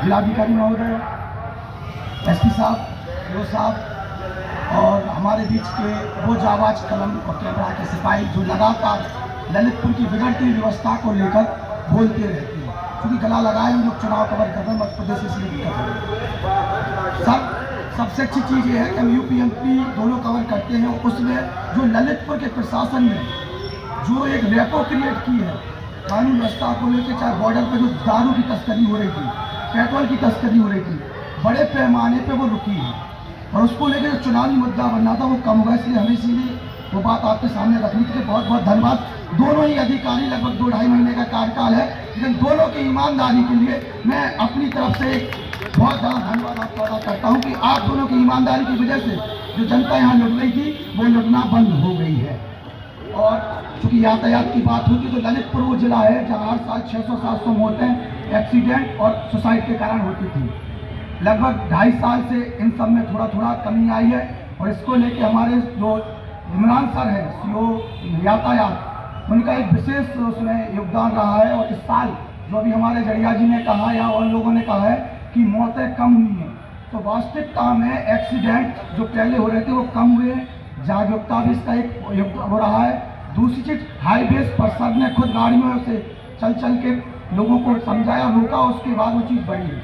जिलाधिकारी महोदय, एसपी साहब, सीओ साहब और हमारे बीच के वो जाबाज कलम और कैमरा के सिपाही जो लगातार ललितपुर की बिगड़ती व्यवस्था को लेकर बोलते रहते हैं, क्योंकि गला लगाए हुए लोग चुनाव कवर कर रहे हैं मध्य प्रदेश, इसलिए दिक्कत हो रही है। सबसे अच्छी चीज़ ये है कि हम यूपी एमपी दोनों कवर करते हैं। उसमें जो ललितपुर के प्रशासन ने जो एक रेपो क्रिएट की है कानून व्यवस्था को लेकर, चाहे बॉर्डर पर जो दारू की तस्करी हो रही थी, पेट्रोल की तस्करी हो रही थी, बड़े पैमाने पे वो रुकी है और उसको लेकर जो चुनावी मुद्दा बनना था वो कम हुआ। इसलिए हमें इसीलिए वो बात आपके सामने रखनी थी। बहुत बहुत धन्यवाद। दोनों ही अधिकारी लगभग 2-2.5 महीने का कार्यकाल है, लेकिन दोनों की ईमानदारी के लिए मैं अपनी तरफ से बहुत ज़्यादा धन्यवाद आपका अदा करता हूँ कि आप दोनों की ईमानदारी की वजह से जो जनता यहाँ लुट रही थी वो लुटना बंद हो गई है। और चूँकि यातायात की बात होती तो ललितपुर वो जिला है जहाँ हर साल 600-700 मौतें एक्सीडेंट और सुसाइड के कारण होती थी। लगभग 2.5 साल से इन सब में थोड़ा थोड़ा कमी आई है और इसको लेके हमारे जो इमरान सर है सीओ यातायात, उनका एक विशेष उसमें योगदान रहा है। और इस साल जो अभी हमारे जड़िया जी ने कहा या और लोगों ने कहा है कि मौतें कम हुई हैं, तो वास्तविकता में एक्सीडेंट जो पहले हो रहे थे वो कम हुए हैं। जागरूकता भी इसका एक योगदान हो रहा है। दूसरी चीज़, हाईवेज पर सर ने खुद गाड़ियों से चल चल के लोगों को समझाया, रोका, उसके बाद वो चीज़ बढ़ी है।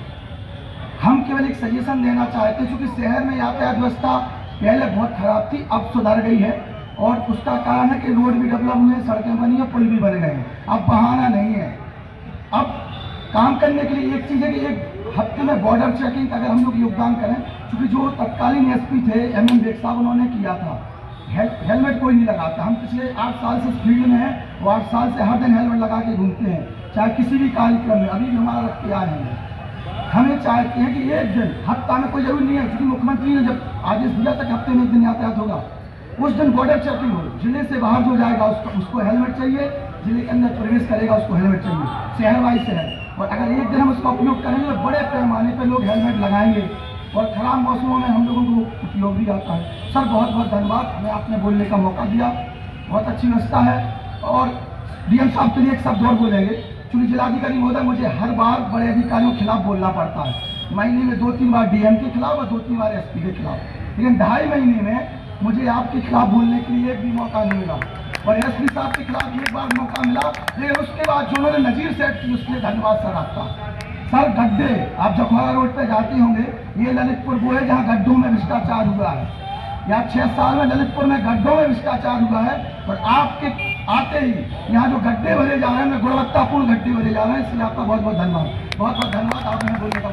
हम केवल एक सजेशन देना चाहते हैं, क्योंकि शहर में यातायात व्यवस्था पहले बहुत खराब थी, अब सुधर गई है और उसका कारण है कि रोड भी डेवलप हुए, सड़कें बनी हैं, पुल भी बन गए हैं। अब बहाना नहीं है। अब काम करने के लिए एक चीज़ है कि एक हफ्ते में बॉर्डर चेकिंग अगर हम लोग योगदान करें, क्योंकि जो तत्कालीन एसपी थे MM बेग साहब, उन्होंने किया था। हेलमेट कोई नहीं लगाता। हम पिछले 8 साल से फील्ड में हैं, वो 8 साल से हर दिन हेलमेट लगा के घूमते हैं, चाहे किसी भी कार्यक्रम में। अभी भी हमारा रख के आए हैं। हमें चाहते हैं कि एक दिन, हफ्ता में कोई जरूरी नहीं है, क्योंकि मुख्यमंत्री ने जब आदेश दिया था कि हफ्ते में एक दिन यातायात होगा, उस दिन बॉर्डर चेकिंग हो। जिले से बाहर जो जाएगा उसको हेलमेट चाहिए, जिले के अंदर प्रवेश करेगा उसको हेलमेट चाहिए, शहर वाइज शहर। और अगर एक दिन हम उसका उपयोग करेंगे तो बड़े पैमाने पर लोग हेलमेट लगाएंगे और खराब मौसमों में हम लोगों को उपयोग भी आता है। सर बहुत बहुत धन्यवाद, हमें आपने बोलने का मौका दिया, बहुत अच्छी व्यवस्था है। और DM साहब के लिए एक शब्द और बोलेंगे, क्योंकि जिलाधिकारी महोदय मुझे हर बार बड़े अधिकारियों के खिलाफ बोलना पड़ता है। महीने में 2-3 बार DM के खिलाफ और 2-3 बार SP के खिलाफ, लेकिन 2.5 महीने में मुझे आपके खिलाफ बोलने के लिए एक भी मौका नहीं मिला। और SP साहब के खिलाफ एक बार मौका मिला, लेकिन उसके बाद जो उन्होंने नज़ीर सेट की उसके लिए धन्यवाद सर आपका। सर गड्ढे, आप जखवाड़ा रोड पे जाते होंगे, ये ललितपुर वो है जहाँ गड्ढों में भ्रष्टाचार हुआ है। यहाँ 6 साल में ललितपुर में गड्ढों में भ्रष्टाचार हुआ है और आपके आते ही यहाँ जो गड्ढे भरे जा रहे हैं, गुणवत्तापूर्ण गड्ढे भरे जा रहे हैं। इसलिए आपका बहुत बहुत धन्यवाद। बहुत बहुत धन्यवाद, आपने बोलने का